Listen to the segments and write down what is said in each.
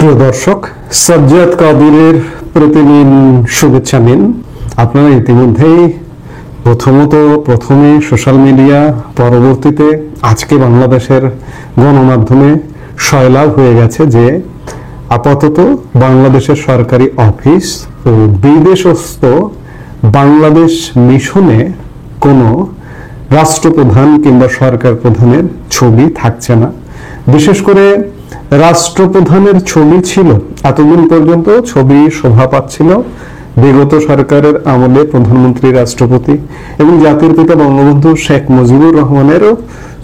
প্রিয় দর্শক, সাজ্জাদ কাদিরের প্রতিদিন শুভেচ্ছা নিন। আপনারা ইতিমধ্যেই প্রথমে সোশ্যাল মিডিয়া, পরবর্তীতে আজকে বাংলাদেশের গণমাধ্যমে সয়লাভ হয়ে গেছে যে আপাতত বাংলাদেশের সরকারি অফিস ও বিদেশস্থ বাংলাদেশ মিশনে কোনো রাষ্ট্রপ্রধান কিংবা সরকার প্রধানের ছবি থাকছে না। বিশেষ করে রাষ্ট্রপ্রধানের ছবি ছিল, এতদিন পর্যন্ত ছবি শোভা পাচ্ছিল বিগত সরকারের আমলে প্রধানমন্ত্রী, রাষ্ট্রপতি এবং জাতির পিতা বঙ্গবন্ধু শেখ মুজিবুর রহমানেরও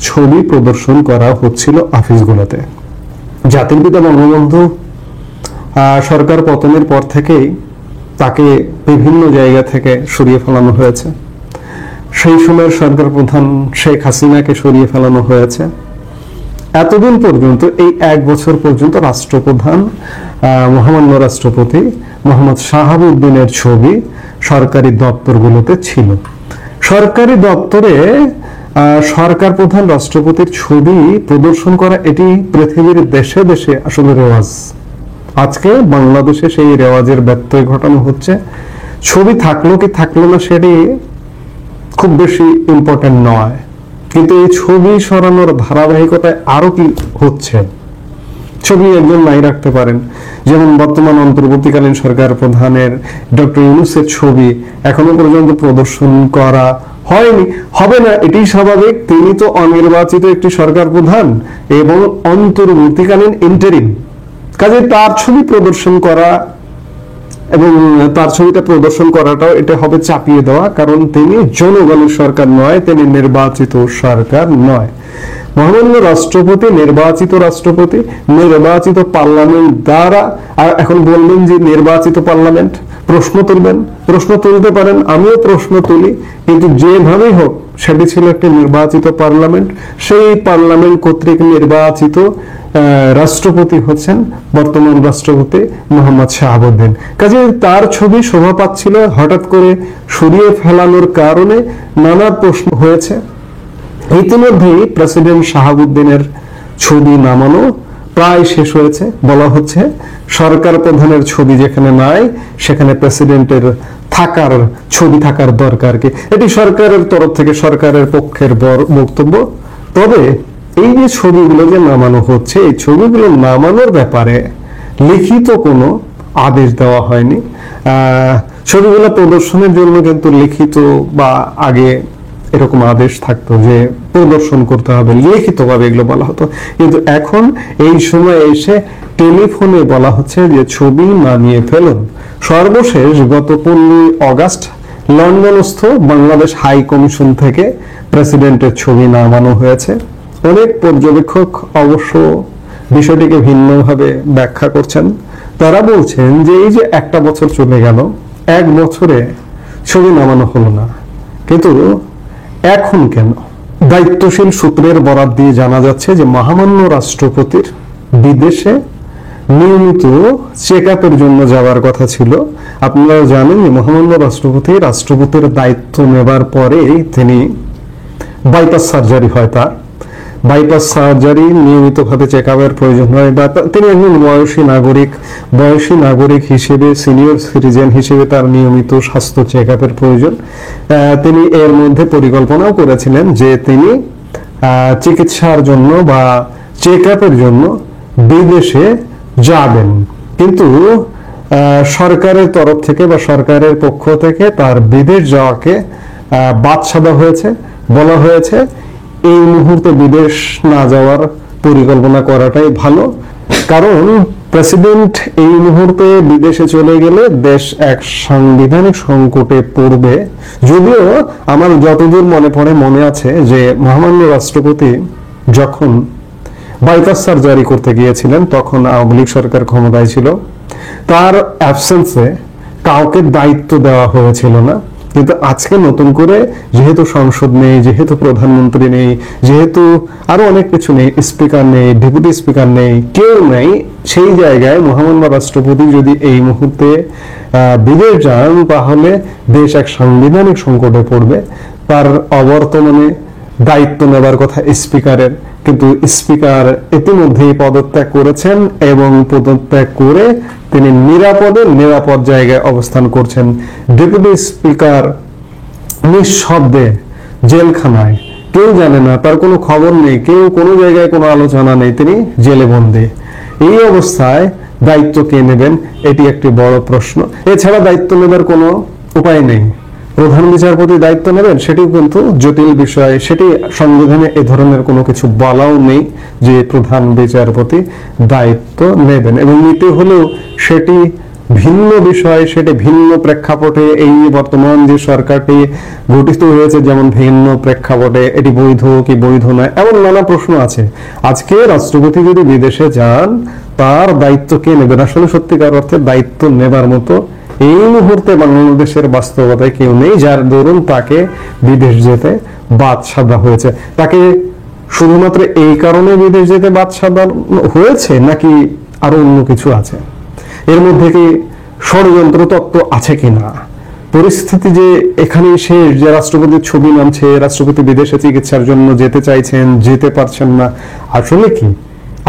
ছবি প্রদর্শন করা হচ্ছিল অফিসগুলোতে। জাতির পিতা বঙ্গবন্ধু সরকার পতনের পর থেকেই তাকে বিভিন্ন জায়গা থেকে সরিয়ে ফেলানো হয়েছে। সেই সময়ের সরকার প্রধান শেখ হাসিনাকে সরিয়ে ফেলানো হয়েছে। এতদিন পর্যন্ত, এই 1 বছর পর্যন্ত রাষ্ট্রপ্রধান মহামান্য রাষ্ট্রপতি মোহাম্মদ শাহাবুদ্দিনের ছবি সরকারি দপ্তরগুলোতে ছিল। সরকারি দপ্তরে সরকার প্রধান রাষ্ট্রপতির ছবি প্রদর্শন করা এটি পৃথিবীর দেশে দেশে আসলে রেওয়াজ। আজকে বাংলাদেশে সেই রেওয়াজের ব্যত্যয় ঘটানো হচ্ছে। ছবি থাকলো কি থাকলো না সেটি খুব বেশি ইম্পর্টেন্ট নয়, কিন্তু এই ছবি সরানোর ধারাবাহিকতায় আরো কি হচ্ছে। ছবি একজন নাই রাখতে পারেন, যেমন বর্তমান অন্তর্বর্তীকালীন সরকার প্রধানের ডক্টর ইউনূসের ছবি এখনো পর্যন্ত প্রদর্শন করা হয়নি, হবে না, এটি স্বাভাবিক। তিনি তো অনির্বাচিত একটি সরকার প্রধান এবং অন্তর্বর্তীকালীন ইন্টারিম, কাজে তার ছবি প্রদর্শন করা এবং তার ছবিটা প্রদর্শন করাটাও এটা হবে চাপিয়ে দেওয়া, কারণ তিনি জনগণের সরকার নয়, তিনি নির্বাচিত সরকার নয়। মহামান্য রাষ্ট্রপতি নির্বাচিত পার্লামেন্ট দ্বারা। আর এখন বলবেন যে নির্বাচিত পার্লামেন্ট, প্রশ্ন তুলতে পারেন, আমিও প্রশ্ন তুলি, কিন্তু যেভাবেই হোক সেটি ছিল একটি নির্বাচিত পার্লামেন্ট। সেই পার্লামেন্ট কর্তৃক নির্বাচিত রাষ্ট্রপতি হচ্ছেন বর্তমান রাষ্ট্রপতি মোহাম্মদ শাহাবুদ্দিন। কাজে তার ছবি শোভা পাচ্ছিল, হঠাৎ করে সরিয়ে ফেলানোর কারণে নানা প্রশ্ন হয়েছে। ইতিমধ্যেই প্রেসিডেন্ট শাহাবুদ্দিনের ছবি নামানো প্রায় শেষ হয়েছে। বলা হচ্ছে সরকার প্রধানের ছবি যেখানে নাই সেখানে প্রেসিডেন্টের ছবি থাকার দরকার কি, এটি সরকারের তরফ থেকে সরকারের পক্ষের বক্তব্য। তবে এই যে ছবিগুলো যে নামানো হচ্ছে, এই ছবিগুলো নামানোর ব্যাপারে লিখিত কোনো আদেশ দেওয়া হয়নি। ছবিগুলো প্রদর্শনের জন্য কিন্তু লিখিত বা আগে এরকম আদেশ থাকতো যে প্রদর্শন করতে হবে, লিখিতভাবে এগুলো বলা হতো। কিন্তু এখন এই সময় এসে টেলিফোনে বলা হচ্ছে যে ছবি নামিয়ে ফেলুন। সর্বশেষ গত 15 অগাস্ট লন্ডনস্থ বাংলাদেশ হাই কমিশন থেকে প্রেসিডেন্টের ছবি নামানো হয়েছে। অনেক পর্যবেক্ষক অবশ্য বিষয়টিকে ভিন্নভাবে ব্যাখ্যা করছেন। তারা বলছেন যে এই যে 1টা বছর চলে গেল, 1 বছরে ছবি নামানো হলো না, কিন্তু এখন কেন? দায়িত্বশীল সূত্রের বরাত দিয়ে জানা যাচ্ছে যে মহামান্য রাষ্ট্রপতির বিদেশে নিয়মিত চেক আপের জন্য যাওয়ার কথা ছিল। আপনারা জানেন যে মহামান্য রাষ্ট্রপতির দায়িত্ব নেবার পরেই তিনি বাইপাস সার্জারি হয়, তার বাইপাস সার্জারি নিয়মিতভাবে চেক আপের প্রয়োজন হয়, বা তিনি একজন বয়সী নাগরিক হিসেবে, সিনিয়র সিটিজেন হিসেবে তার নিয়মিত স্বাস্থ্য চেক আপের প্রয়োজন। তিনি এর মধ্যে পরিকল্পনাও করেছিলেন যে তিনি চিকিৎসার জন্য বা চেক আপের জন্য বিদেশে যাবেন, কিন্তু সরকারের তরফ থেকে বা সরকারের পক্ষ থেকে তার বিদেশ যাওয়াকে বাদ সাধা হয়েছে। বলা হয়েছে এই মুহূর্তে বিদেশ না যাওয়ার পরিকল্পনা করাটাই ভালো, কারণ প্রেসিডেন্ট এই মুহূর্তে বিদেশে চলে গেলে দেশ এক সাংবিধানিক সংকটে পড়বে। যদিও আমার যতদূর মনে আছে যে মহামান্য রাষ্ট্রপতি যখন বাইপাস সার্জারি করতে গিয়েছিলেন তখন আওয়ামী লীগ সরকার ক্ষমতায় ছিল, তার অ্যাবসেন্সে কাউকে দায়িত্ব দেওয়া হয়েছিল না। কিন্তু আজকে নতুন করে যেহেতু সংসদ নেই, যেহেতু প্রধানমন্ত্রী নেই, যেহেতু আরো অনেক কিছু নেই, স্পিকার নেই, ডেপুটি স্পিকার নেই, কেউ নেই, সেই জায়গায় মহামান্য রাষ্ট্রপতি যদি এই মুহূর্তে বিদেশ যান তাহলে দেশ এক সাংবিধানিক সংকটে পড়বে। তার অবর্তমানে দায়িত্ব নেবার কথা স্পিকারের, কিন্তু স্পিকার ইতিমধ্যেই পদত্যাগ করেছেন এবং পদত্যাগ করে তিনি নিরাপদ জায়গায় অবস্থান করছেন। ডেপুটি স্পিকার নিঃশব্দে জেলখানায়, কেউ জানে না, তার কোনো খবর নেই, কেউ কোনো জায়গায় কোনো আলোচনা নেই, তিনি জেলে বন্দী। এই অবস্থায় দায়িত্ব কে নেবেন, এটি একটি বড় প্রশ্ন। এছাড়া দায়িত্ব নেবার কোনো উপায় নেই। প্রধান বিচারপতি দায়িত্ব নেবেন, সেটিও কিন্তু জটিল বিষয়। সেটি সংবিধানে এ ধরনের কোনো কিছু বলাও নেই যে প্রধান বিচারপতি দায়িত্ব নেবেন, এবং নিতে হলেও সেটি ভিন্ন বিষয়, সেটি ভিন্ন প্রেক্ষাপটে। এই বর্তমান যে সরকারটি গঠিত হয়েছে, যেমন ভিন্ন প্রেক্ষাপটে, এটি বৈধ কি বৈধ নয়, এমন নানা প্রশ্ন আছে। আজকে রাষ্ট্রপতি যদি বিদেশে যান, তার দায়িত্ব কে নেবেন? আসলে সত্যিকার অর্থে দায়িত্ব নেবার মতো এই মুহূর্তে বাংলাদেশের বাস্তবতায় কেউ নেই, যার দরুন তাকে বিদেশ যেতে বাদ সাধা হয়েছে। তাকে শুধুমাত্র এই কারণে বিদেশ যেতে বাদ সাধা হয়েছে, নাকি আরো অন্য কিছু আছে? এর মধ্যে কি ষড়যন্ত্র তত্ত্ব আছে কিনা? পরিস্থিতি যে এখানেই শেষ, যে রাষ্ট্রপতির ছবি নামছে, রাষ্ট্রপতি বিদেশে চিকিৎসার জন্য যেতে চাইছেন, যেতে পারছেন না,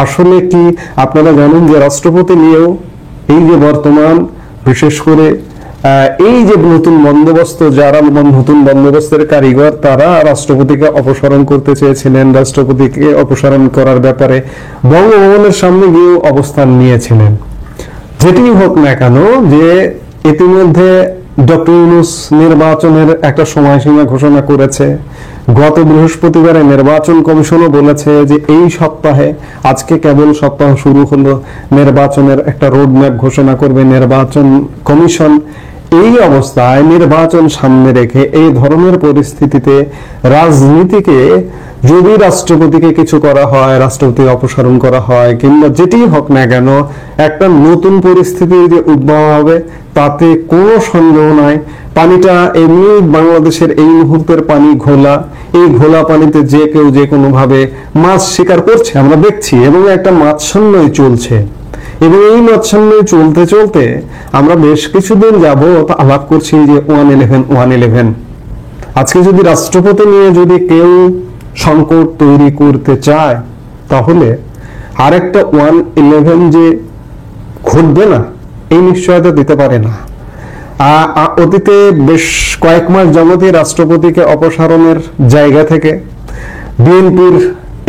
আসলে কি আপনারা জানেন যে রাষ্ট্রপতি নিয়েও এই যে বর্তমান, বিশেষ করে এই যে নতুন বন্দোবস্ত, যারা নতুন বন্দোবস্তের কারিগর, তারা রাষ্ট্রপতিকে অপসারণ করতে চেয়েছিলেন। রাষ্ট্রপতিকে অপসারণ করার ব্যাপারে বঙ্গভবনের সামনে গিয়েও অবস্থান নিয়েছিলেন। যেটি হোক না কেন, যে ইতিমধ্যে ডক্টর ইউনূস নির্বাচনের একটা সময়সীমা ঘোষণা করেছে। গত বৃহস্পতিবারে নির্বাচন কমিশনও বলেছে যে এই সপ্তাহে, আজকে কেবল সপ্তাহ শুরু হলো, নির্বাচনের একটা রোডম্যাপ ঘোষণা করবে নির্বাচন কমিশন। এই অবস্থায় নির্বাচন সামনে রেখে এই ধরনের পরিস্থিতিতে রাজনীতিকে যদি রাষ্ট্রপতিকে কিছু করা হয়, রাষ্ট্রপতি অপসারণ করা হয়, কিংবা যেটি হোক না কেন, একটা নতুন পরিস্থিতি যে উদ্ভব হবে তাতে কোনো সন্দেহ নাই। পানিটা এমনি বাংলাদেশের এই মুহূর্তের পানি ঘোলা, এই ঘোলা পানিতে যে কেউ যে কোনো ভাবে মাছ শিকার করছে, আমরা দেখছি, এবং একটা মাছসান্যই চলছে। এবং এই মাছসান্যই চলতে চলতে আমরা বেশ কিছুদিন যাবত আলাপ করছি যে 111। আজকে যদি রাষ্ট্রপতি নিয়ে যদি কেউ সংকট তৈরি করতে চায়, তাহলে আরেকটা 111 যে ঘটবে না, এই নিশ্চয়তা দিতে পারে না। অতীতে বেশ কয়েক মাস যাবতই রাষ্ট্রপতিকে অপসারণের জায়গা থেকে বিএনপির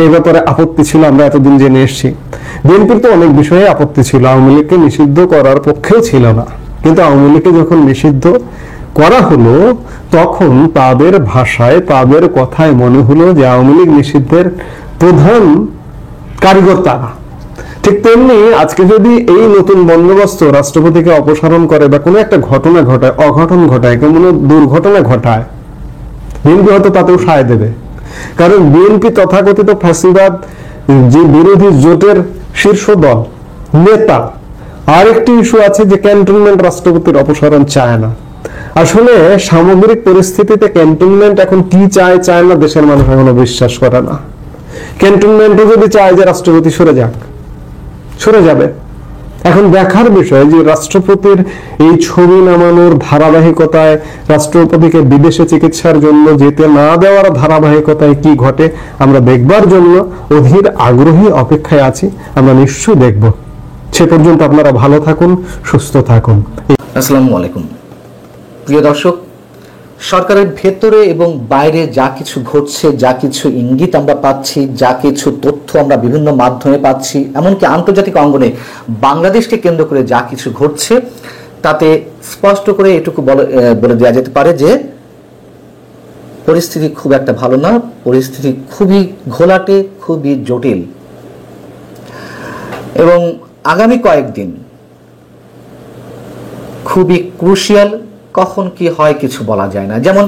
এ ব্যাপারে আপত্তি ছিল, আমরা এতদিন জেনে এসেছি। বিএনপির তো অনেক বিষয়ে আপত্তি ছিল, আওয়ামী লীগকে নিষিদ্ধ করার পক্ষেও ছিল না, কিন্তু আওয়ামী লীগকে যখন নিষিদ্ধ করা হলো, তখন তাদের ভাষায়, তাদের কথায় মনে হলো যে আওয়ামী লীগ নিষিদ্ধের প্রধান কারিগর তারা। ঠিক তেমনি আজকে যদি এই নতুন বন্দোবস্ত রাষ্ট্রপতিকে অপসারণ করে বা কোনো একটা ঘটনা ঘটায়, অঘটন ঘটায়, কোনো দুর্ঘটনা ঘটায়, বিএনপি হয়তো তাতেও সায় দেবে। কারণ বিএনপি তথাকথিত ফ্যাসিবাদ যে বিরোধী জোটের শীর্ষ দল, নেতা। আরেকটি ইস্যু আছে যে ক্যান্টনমেন্ট রাষ্ট্রপতির অপসারণ চায় না। আসলে সামগ্রিক পরিস্থিতিতে ক্যান্টনমেন্ট এখন কি চায় না, দেশের মানুষ এখনো বিশ্বাস করে না। ক্যান্টনমেন্টও যদি চায় যে রাষ্ট্রপতি সরে যাবে। এখন দেখার বিষয় যে রাষ্ট্রপতির এই ছবি নামানোর ধারাবাহিকতায়, রাষ্ট্রপতিকে বিদেশে চিকিৎসার জন্য যেতে না দেওয়ার ধারাবাহিকতায় কি ঘটে, আমরা দেখবার জন্য অধীর আগ্রহী অপেক্ষায় আছি। আমরা নিশ্চয়ই দেখব। সে পর্যন্ত আপনারা ভালো থাকুন, সুস্থ থাকুন। আসসালামু আলাইকুম প্রিয় দর্শক, সরকারের ভেতরে এবং বাইরে যা কিছু ঘটছে, যা কিছু ইঙ্গিত আমরা পাচ্ছি, যা কিছু তথ্য আমরা বিভিন্ন মাধ্যমে পাচ্ছি, এমনকি আন্তর্জাতিক অঙ্গনে বাংলাদেশকে কেন্দ্র করে যা কিছু ঘটছে, তাতে স্পষ্ট করে এটুকু বলে দেওয়া যেতে পারে যে পরিস্থিতি খুব একটা ভালো না, পরিস্থিতি খুবই ঘোলাটে, খুবই জটিল। এবং আগামী কয়েকদিন খুবই ক্রুশিয়াল। কখন কি হয় কিছু বলা যায় না। যেমন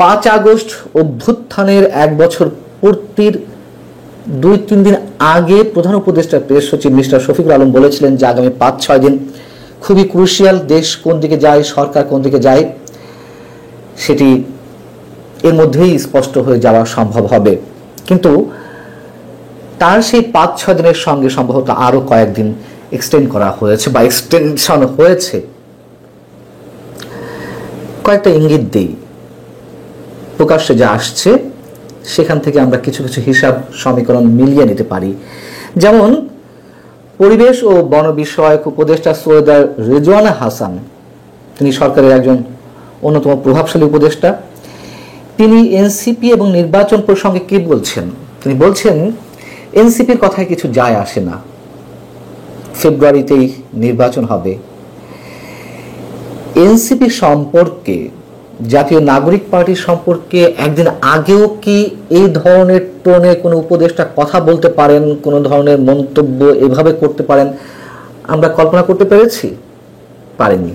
5 আগস্ট অভ্যুত্থানের 1 বছর পূর্তির 2-3 দিন আগে প্রধান উপদেষ্টা প্রেস সচিব মিস্টার শফিকুল আলম বলেছিলেন যে আগামী 5-6 দিন খুবই ক্রুশিয়াল, দেশ কোন দিকে যায়, সরকার কোন দিকে যায়, সেটি এর মধ্যেই স্পষ্ট হয়ে যাওয়া সম্ভব হবে। কিন্তু তার সেই 5-6 দিনের সঙ্গে সম্ভবত আরো কয়েকদিন এক্সটেন্ড করা হয়েছে বা এক্সটেনশন হয়েছে। কয়েকটা ইঙ্গিত দেই। প্রকাশ্যে যা আসছে সেখান থেকে আমরা কিছু কিছু হিসাব সমীকরণ মিলিয়ে নিতে পারি। যেমন পরিবেশ ও বন বিষয়ক উপদেষ্টা সৈয়দা রেজওয়ানা হাসান, তিনি সরকারের একজন অন্যতম প্রভাবশালী উপদেষ্টা। তিনি এনসিপি এবং নির্বাচন প্রসঙ্গে কি বলছেন? তিনি বলছেন এনসিপির কথায় কিছু যায় আসে না, ফেব্রুয়ারিতেই নির্বাচন হবে। এনসিপি সম্পর্কে, জাতীয় নাগরিক পার্টি সম্পর্কে একদিন আগেও কি এই ধরনের টোনে কোনো উপদেষ্টা কথা বলতে পারেন, কোনো ধরনের মন্তব্য এভাবে করতে পারেন আমরা কল্পনা করতে পেরেছি? পারেনি।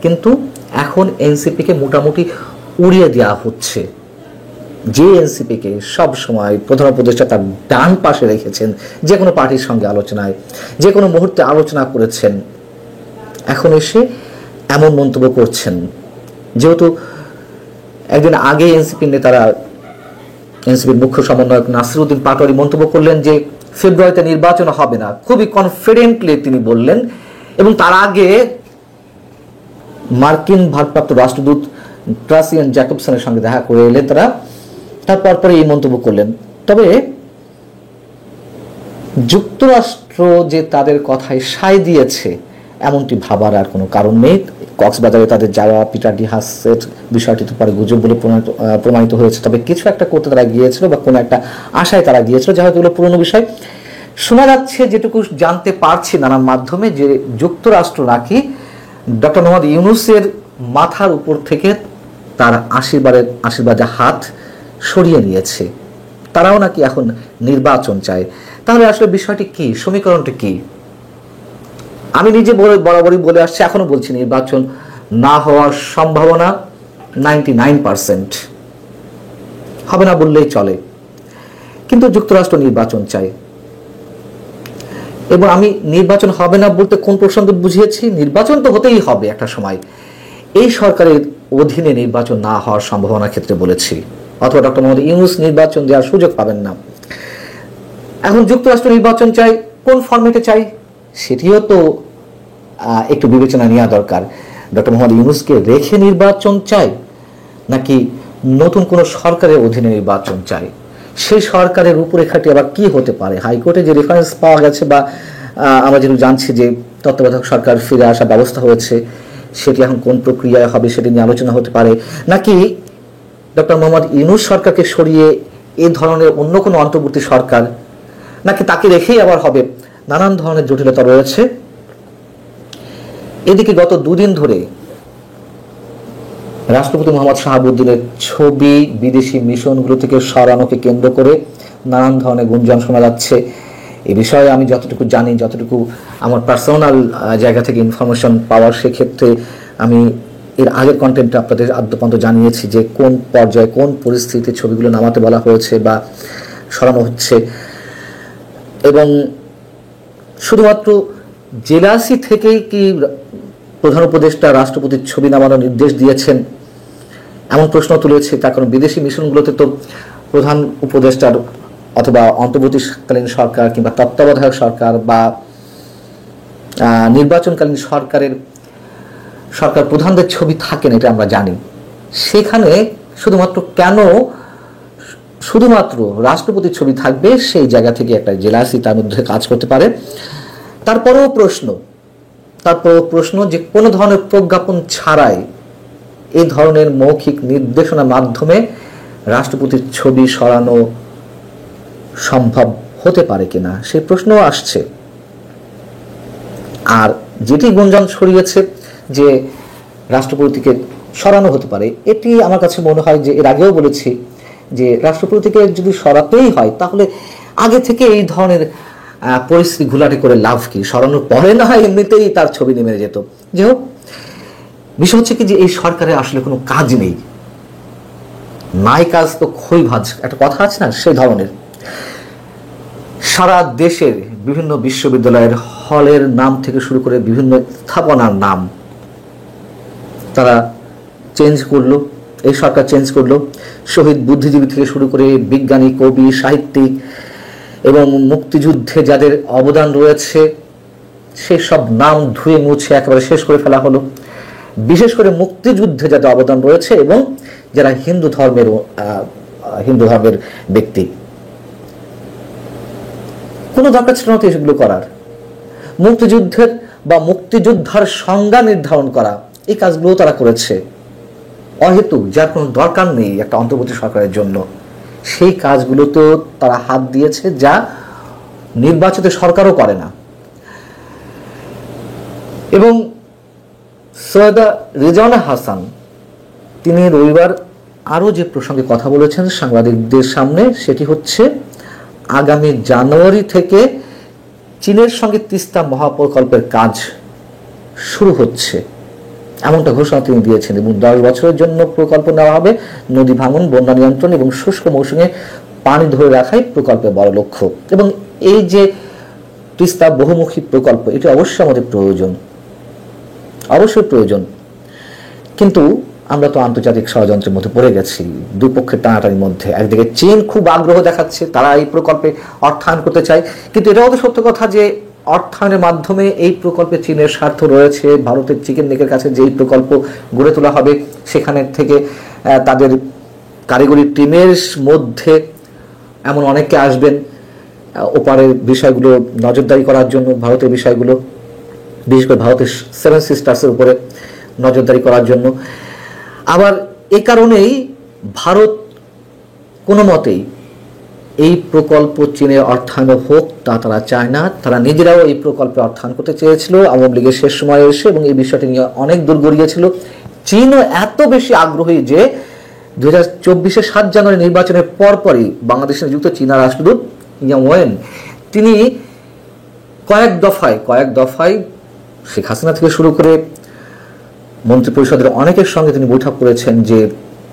কিন্তু এখন এনসিপিকে মোটামুটি উড়িয়ে দেওয়া হচ্ছে। যে এনসিপিকে সব সময় প্রধান উপদেষ্টা তার ডান পাশে রেখেছেন, যে কোনো পার্টির সঙ্গে আলোচনায়, যে কোনো মুহূর্তে আলোচনা করেছেন, এখন এসে এমন মন্তব্য করছেন। যেহেতু একদিন আগে এনসিপির নেতারা, এনসিপির মুখ্য সমন্বয়ক নাসিরউদ্দিন পাটোয়ারি মন্তব্য করলেন যে ফেব্রুয়ারিতে নির্বাচন হবে না, খুবই কনফিডেন্টলি তিনি বললেন, এবং তার আগে মার্কিন ভারপ্রাপ্ত রাষ্ট্রদূত ট্রাসিয়ান জ্যাকবসনের সঙ্গে দেখা করে এলেন তারা, তারপর পরে এই মন্তব্য করলেন। তবে যুক্তরাষ্ট্র যে তাদের কথায় সায় দিয়েছে এমনটি ভাবার আর কোনো কারণ নেই। কক্সবাজারে তাদের যাওয়া, পিটার ডি হাসের বিষয়টি তো পরে গুজব বলে প্রমাণিত হয়েছে। তবে কিছু একটা করতে তারা গিয়েছিল বা কোনো একটা আশায় তারা গিয়েছিল, যা হয়তো এগুলো পুরনো বিষয়। শোনা যাচ্ছে, যেটুকু জানতে পারছি নানান মাধ্যমে, যে যুক্তরাষ্ট্র নাকি ডক্টর মোহাম্মদ ইউনূসের মাথার উপর থেকে তার আশীর্বাদের হাত সরিয়ে নিয়েছে। তারাও নাকি এখন নির্বাচন চায়। তাহলে আসলে বিষয়টি কি, সমীকরণটি কি? আমি নিজে বরাবরই বলে আসছি, এখনো বলছি, নির্বাচন না হওয়ার সম্ভাবনা 99%, হবে না বললেই চলে। কিন্তু যুক্তরাষ্ট্র নির্বাচন চায়, এবং আমি নির্বাচন হবে না বলতে কোন প্রসঙ্গে বুঝিয়েছি? নির্বাচন তো হতেই হবে একটা সময়, এই সরকারের অধীনে নির্বাচন না হওয়ার সম্ভাবনার ক্ষেত্রে বলেছি, অথবা ডক্টর মোহাম্মদ ইউনূস নির্বাচন দেওয়ার সুযোগ পাবেন না। এখন যুক্তরাষ্ট্র নির্বাচন চাই, কোন ফরম্যাটে চাই সেটিও তো একটু বিবেচনা নেওয়া দরকার। ডক্টর মোহাম্মদ ইউনূসকে রেখে নির্বাচন চাই, নাকি নতুন কোনো সরকারের অধীনে নির্বাচন চাই? সেই সরকারের রূপরেখাটি আবার কি হতে পারে? হাইকোর্টে যে রেফারেন্স পাওয়া গেছে, বা আমরা যেটা জানছি যে তত্ত্বাবধায়ক সরকার ফিরে আসার ব্যবস্থা হয়েছে, সেটি এখন কোন প্রক্রিয়ায় হবে সেটি নিয়ে আলোচনা হতে পারে, নাকি ডক্টর মোহাম্মদ ইউনূস সরকারকে সরিয়ে এই ধরনের অন্য কোনো অন্তর্বর্তী সরকার, নাকি তাকে রেখেই আবার হবে? নানান ধরনের জটিলতা রয়েছে। এদিকে গত দুদিন ধরে রাষ্ট্রপতি মোহাম্মদ শাহাবুদ্দিনের ছবি বিদেশি মিশনগুলো থেকে সরানোকে কেন্দ্র করে নানান ধরনের গুঞ্জন শোনা যাচ্ছে। এ বিষয়ে আমি যতটুকু জানি, যতটুকু আমার পার্সোনাল জায়গা থেকে ইনফরমেশন পাওয়ার, সেক্ষেত্রে আমি এর আগের কন্টেন্টটা আপনাদের আদ্যপান্ত জানিয়েছি যে কোন পর্যায়ে, কোন পরিস্থিতিতে ছবিগুলো নামাতে বলা হয়েছে বা সরানো হচ্ছে। এবং শুধুমাত্র জেলাসি থেকেই কি প্রধান উপদেষ্টা রাষ্ট্রপতির ছবি নামানোর নির্দেশ দিয়েছেন এমন প্রশ্ন তুলেছে। তার কারণ বিদেশি মিশনগুলোতে তো প্রধান উপদেষ্টার অথবা অন্তর্বর্তীকালীন সরকার কিংবা তত্ত্বাবধায়ক সরকার বা নির্বাচনকালীন সরকার প্রধানদের ছবি থাকেন, এটা আমরা জানি। সেখানে শুধুমাত্র রাষ্ট্রপতির ছবি থাকবে, সেই জায়গা থেকে একটা জেলাসি তার মধ্যে কাজ করতে পারে। তারপরেও প্রশ্ন যে কোনো ধরনের প্রজ্ঞাপন ছাড়াই এই ধরনের মৌখিক নির্দেশনার মাধ্যমে রাষ্ট্রপতির ছবি সরানো সম্ভব হতে পারে কিনা, সেই প্রশ্নও আসছে। আর যেটি গুঞ্জন ছড়িয়েছে যে রাষ্ট্রপতিকে সরানো হতে পারে, এটি আমার কাছে মনে হয় যে এর আগেও বলেছি যে রাষ্ট্রপতিকে যদি সরাতেই হয় তাহলে আগে থেকে এই ধরনের পরিস্থিতি ঘোলাটে করে লাভ কি? সরানোর পরে না হয় এমনিতেই তার ছবি নেমে যেত। যাই হোক, বিষয় হচ্ছে কি যে এই সরকারের আসলে কোনো কাজ নেই, নাই কাজ তো খই ভাজ, একটা কথা আছে না, সেই ধরনের। সারা দেশের বিভিন্ন বিশ্ববিদ্যালয়ের হলের নাম থেকে শুরু করে বিভিন্ন স্থাপনার নাম তারা চেঞ্জ করলো, এই সরকার চেঞ্জ করলো। শহীদ বুদ্ধিজীবী থেকে শুরু করে বিজ্ঞানী, কবি, সাহিত্যিক এবং মুক্তিযুদ্ধে যাদের অবদান রয়েছে সেই সব নাম ধুয়ে মুছে একেবারে শেষ করে ফেলা হলো। বিশেষ করে মুক্তিযুদ্ধে যাদের অবদান রয়েছে এবং যারা হিন্দু ধর্মের হিন্দু ধর্মের ব্যক্তি, কোনো দরকার ছিল না তো এগুলো করার। মুক্তিযুদ্ধের বা মুক্তিযোদ্ধার সংজ্ঞা নির্ধারণ করা, এই কাজগুলো তারা করেছে অহেতুক, যার কোনো দরকার নেই একটা অন্তর্বর্তী সরকারের জন্য। সেই কাজগুলোতেও তারা হাত দিয়েছে, যা নির্বাচিত সরকারও করে না। এবং সৈয়দা রেজওয়ানা হাসান তিনি রবিবার আরও যে প্রসঙ্গে কথা বলেছেন সাংবাদিকদের সামনে, সেটি হচ্ছে আগামী জানুয়ারি থেকে চীনের সঙ্গে তিস্তা মহাপ্রকল্পের কাজ শুরু হচ্ছে, এমনটা ঘোষণা তিনি দিয়েছেন। এবং 10 বছরের জন্য প্রকল্প নেওয়া হবে। নদী ভাঙন, বন্যা নিয়ন্ত্রণ এবং শুষ্ক মৌসুমে পানি ধরে রাখাই প্রকল্পের বড় লক্ষ্য। এবং এই যে তিস্তা বহুমুখী প্রকল্প, এটি অবশ্যই আমাদের প্রয়োজন, অবশ্যই প্রয়োজন। কিন্তু আমরা তো আন্তর্জাতিক ষড়যন্ত্রের মধ্যে পড়ে গেছি, দুই পক্ষের টানাটানির মধ্যে। একদিকে চীন খুব আগ্রহ দেখাচ্ছে, তারা এই প্রকল্পে অর্থায়ন করতে চায়, কিন্তু এটাও তো সত্য কথা যে অর্থায়নের মাধ্যমে এই প্রকল্পে চীনের স্বার্থ রয়েছে। ভারতের চিকেন নেকের কাছে যেই প্রকল্প গড়ে তোলা হবে, সেখানে থেকে তাদের কারিগরি টিমের মধ্যে এমন অনেকে আসবেন ওপারের বিষয়গুলো নজরদারি করার জন্য, ভারতের বিষয়গুলো, বিশেষ করে ভারতের 7 সিস্টার্সের উপরে নজরদারি করার জন্য। আবার এ কারণেই ভারত কোনো মতেই এই প্রকল্প চীনের অর্থায়ন হোক তা তারা চায় না। তারা নিজেরাও এই প্রকল্পে অর্থায়ন করতে চেয়েছিল আওয়ামী লীগের শেষ সময়ে এসে, এবং এই বিষয়টি নিয়ে অনেক দূর গড়িয়েছিল। চীনও এত বেশি আগ্রহী যে 2024 7 জানুয়ারি নির্বাচনের পরপরই বাংলাদেশে নিযুক্ত চীনা রাষ্ট্রদূত ইয়াং ওয়েন তিনি কয়েক দফায় শেখ হাসিনা থেকে শুরু করে মন্ত্রিপরিষদের অনেকের সঙ্গে তিনি বৈঠক করেছেন যে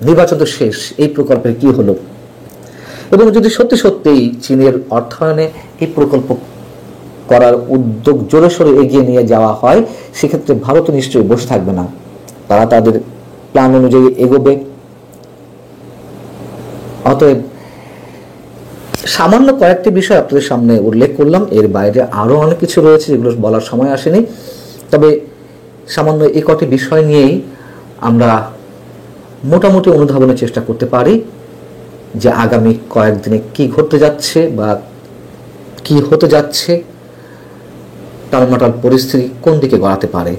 নির্বাচন তো শেষ, এই প্রকল্পের কি হলো। এবং যদি সত্যি সত্যিই চীনের অর্থায়নে এই প্রকল্প করার উদ্যোগ জোরে সোরে এগিয়ে নিয়ে যাওয়া হয়, সেক্ষেত্রে ভারত নিশ্চয়ই বসে থাকবে না, তারা তাদের প্ল্যান অনুযায়ী এগোবে। অতএব সামান্য কয়েকটি বিষয় আপনাদের সামনে উল্লেখ করলাম, এর বাইরে আরও অনেক কিছু রয়েছে যেগুলো বলার সময় আসেনি। তবে সামান্য এই কটি বিষয় নিয়েই আমরা মোটামুটি অনুধাবনের চেষ্টা করতে পারি যে আগামী কয়েকদিনে কি ঘটতে যাচ্ছে বা কি হতে যাচ্ছে, টালমাটাল পরিস্থিতি কোন দিকে গড়াতে পারে।